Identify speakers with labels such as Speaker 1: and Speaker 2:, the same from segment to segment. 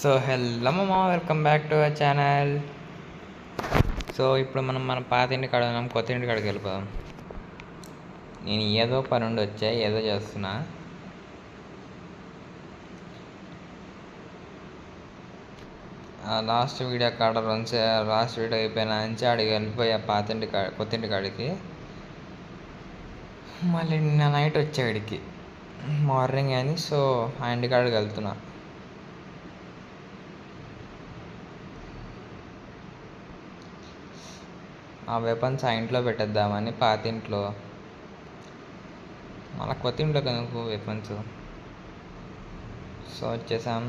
Speaker 1: So hello మామ, welcome back to our channel. So ఇప్పుడు మన పాత ఇంటి కాడ ఉన్నాం, కొత్త ఇంటి కాడికి వెళ్ళిపోదాం. నేను ఏదో పని ఉండి వచ్చా, ఏదో చేస్తున్నా. లాస్ట్ వీడియో కాడ లాస్ట్ వీడియో అయిపోయినా నుంచి ఆడికి వెళ్ళిపోయా కొత్త ఇంటి కాడికి. మళ్ళీ నిన్న నైట్ వచ్చా ఇడికి మార్నింగ్ అని. సో ఆ ఇంటి కాడికి వెళ్తున్నా. ఆ వెపన్స్ ఆ ఇంట్లో పెట్టేద్దామని, పాత ఇంట్లో. మళ్ళీ కొత్త ఇంట్లో కనుక వెపన్స్. సో వచ్చేసాం.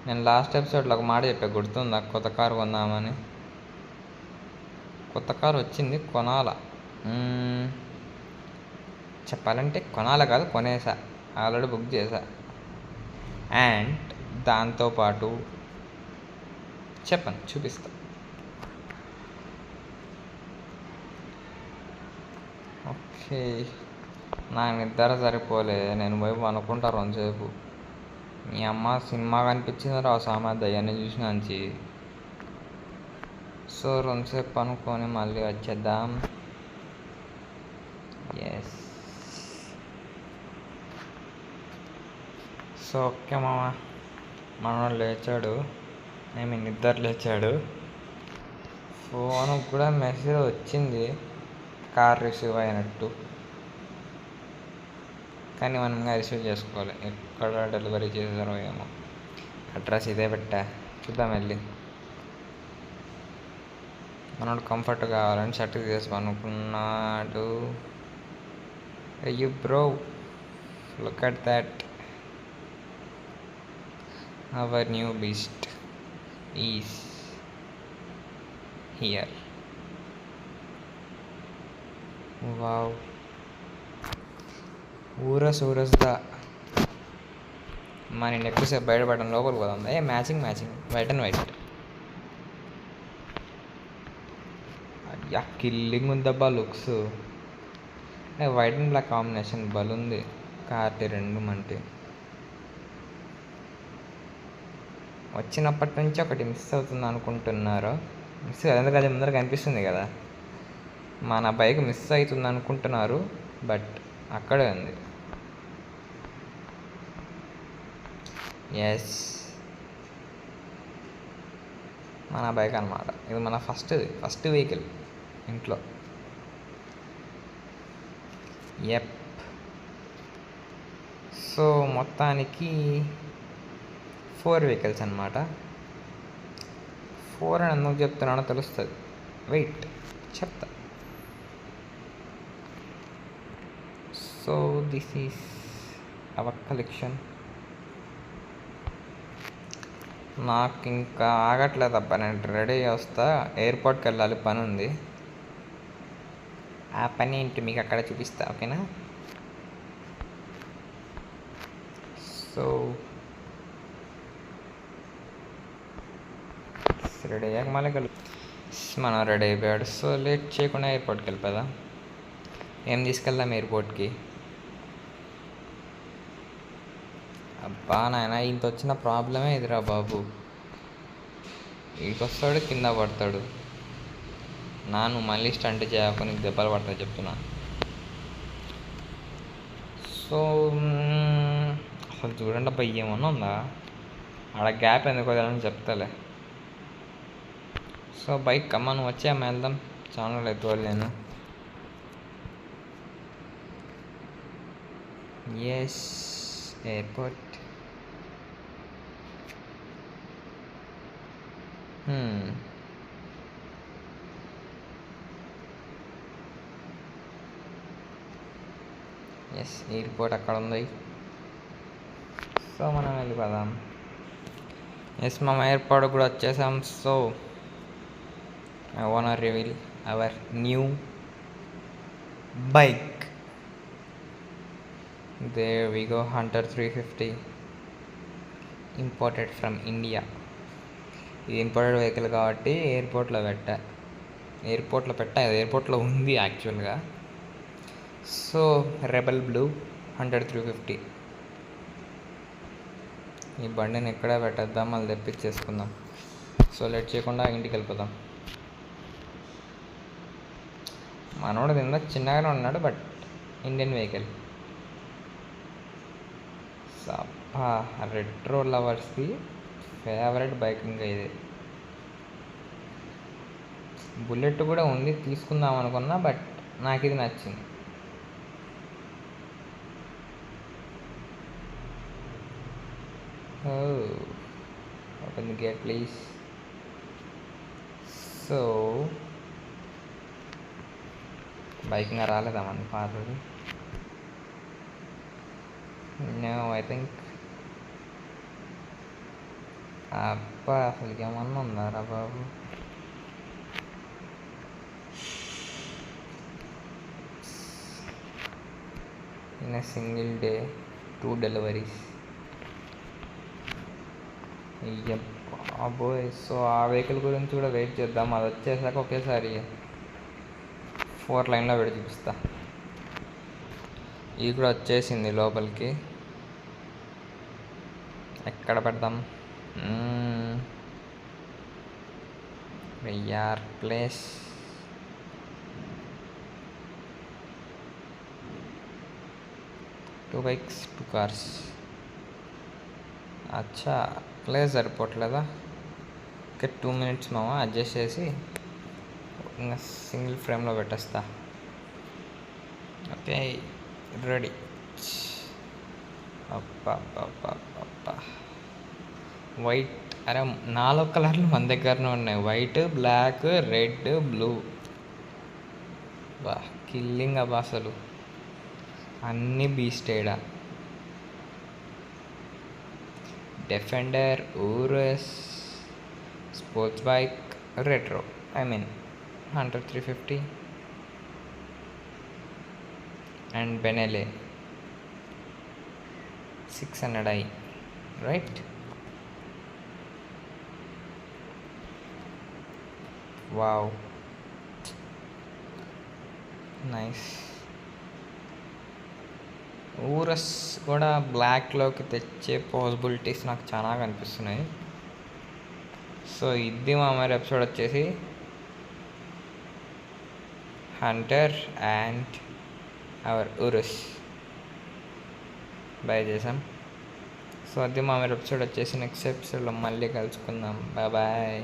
Speaker 1: నేను లాస్ట్ ఎపిసోడ్లో ఒక మాట చెప్పా, గుర్తుందా? కొత్త కారు కొందామని. కొత్త కారు వచ్చింది, కొనాల. చెప్పాలంటే కొనాల కాదు, కొనేసా. ఆల్రెడీ బుక్ చేశా. అండ్ దాంతోపాటు చెప్పను, చూపిస్తా. ఓకే, నాకు నిద్ర సరిపోలే. నేను పోయి అనుకుంటా రెండుసేపు. మీ అమ్మ సినిమా కనిపించింది రా సామాన్ దయ్యాన్ని చూసినాంచి. సో రెండుసేపు అనుకొని మళ్ళీ వచ్చేద్దాం. ఎస్. సో ఓకే మామ, మనోడు లేచాడు. నిద్ర లేచాడు. ఫోన్కి కూడా మెసేజ్ వచ్చింది, కార్ రిసీవ్ అయినట్టు. కానీ మనం రిసీవ్ చేసుకోవాలి. ఎక్కడ డెలివరీ చేశారో ఏమో. అడ్రస్ ఇదే పెట్టా, చూద్దాం వెళ్ళి. మనోడు కంఫర్ట్ కావాలని షర్ట్ తీసుకున్నాడు. అయ్యో bro, look at that. Our new beast is here. Wow, ఊరస్దా. నేను ఎక్కువసేపు బయటపడడం, లోపలికి పోదాం. Matching white and white. అయ్యా కిల్లింగ్ ఉందబ్బా looks. White and black combination బలుంది. కార్టి రెండు మంటి. వచ్చినప్పటి నుంచి ఒకటి మిస్ అవుతుంది అనుకుంటున్నారు. మిస్ ఎందుకంటే అది ముందర కనిపిస్తుంది కదా. మన బైక్ మిస్ అవుతుంది అనుకుంటున్నారు, బట్ అక్కడే ఉంది. ఎస్, మన బైక్ అన్నమాట. ఇది మన ఫస్ట్ వెహికల్ ఇంట్లో. ఎప్. సో మొత్తానికి 4 వెహికల్స్ అన్నమాట. 4 అని ఎందుకు చెప్తున్నానో తెలుస్తుంది. వెయిట్ చెప్తా. So this is our collection. నాకు ఇంకా ఆగట్లేదు అబ్బా, నేను రెడీ వస్తా. ఎయిర్పోర్ట్కి వెళ్ళాలి, పని ఉంది. ఆ పని ఏంటి మీకు అక్కడ చూపిస్తా, ఓకేనా? సో రెడీ అయ్యాక మళ్ళీ మనం రెడీ అయిపోయాడు. సో లేట్ చేయకుండా ఎయిర్పోర్ట్కి వెళ్ళిపోదా. ఏం తీసుకెళ్దాం ఎయిర్పోర్ట్కి? అబ్బా నాయన, ఇంత వచ్చిన ప్రాబ్లమే ఇదిరా బాబు. వస్తాడు, కింద పడతాడు. నువ్వు మళ్ళీ స్టంట్ చేయకు, నీకు దెబ్బలు పడతాయి చెప్తున్నా. సో అసలు చూడండి అబ్బా, ఏమన్నా ఉందా ఆడ? గ్యాప్ ఎందుకు వదలని చెప్తాలే. సో బైక్ కమ్మ, నువ్వు వచ్చాము వెళ్దాం. చాలా లేదు నేను. Yes, airport. ఎస్, ఎయిర్పోర్ట్ అక్కడ ఉంది. సో మనం వెళ్ళిపోదాం. ఎస్, మనం ఎయిర్పోర్ట్ కూడా వచ్చేసాం. So I want to reveal our new bike. There we go, Hunter 350, imported from India. ఇది ఇంపోర్టెడ్ వెహికల్ కాబట్టి ఎయిర్పోర్ట్లో పెట్టా. ఎయిర్పోర్ట్లో ఉంది యాక్చువల్గా. So rebel blue Hunter 350. ఈ బండిని ఎక్కడే పెట్టేద్దాం, మళ్ళీ తెప్పించేసుకుందాం. సో లేట్ చేయకుండా ఇంటికి వెళ్ళిపోదాం. మనోడు కింద చిన్నగానే ఉన్నాడు, బట్ ఇండియన్ వెహికల్. సబ్బా, రెట్రో లవర్స్కి ఫేవరెట్ బైక్ ఇంకా ఇది. బుల్లెట్ కూడా ఉంది, తీసుకుందాం అనుకున్నా, బట్ నాకు ఇది నచ్చింది. Open the gate please. So bike ఇంకా రాలేదా మన పాతది? No, I think. అబ్బా, అసలుకి ఏమన్నా ఉందారా బాబు? In a single day 2 deliveries. అబ్బోయ్. సో ఆ వెహికల్ గురించి కూడా వెయిట్ చేద్దాం, అది వచ్చేసాక ఒకేసారి 4 లైన్లో పెట్టి చూపిస్తా. ఇది కూడా వచ్చేసింది లోపలికి. ఎక్కడ పెడదాం? వెయ్యార్ ప్లేస్. Two bikes, 2 cars. అచ్చా, ప్లేస్ సరిపోవట్లేదా? ఓకే, 2 మినిట్స్ మామ, అడ్జస్ట్ చేసి ఇంకా సింగిల్ ఫ్రేమ్లో పెట్టేస్తా. Okay, ready. అప్పా, వైట్. అరే 4 కలర్లు మన దగ్గరనే ఉన్నాయి. White, black, red, blue. బా, కిల్లింగ్ అబ్బా అసలు. అన్నీ బీస్టేడా. Defender, Urus, sports bike, retro, I mean Hunter 350 and Benelli 600i, right? Wow, nice. Urus కూడా బ్లాక్లోకి తెచ్చే పాసిబిలిటీస్ నాకు చాలా కనిపిస్తున్నాయి. సో ఇది మా మరి ఎపిసోడ్ వచ్చేసి హంటర్ అండ్ అవర్ ఊరస్ బై చేసాం. సో అది మా మరి ఎపిసోడ్ వచ్చేసి నెక్స్ట్ ఎపిసోడ్లో మళ్ళీ కలుసుకుందాం. Bye bye.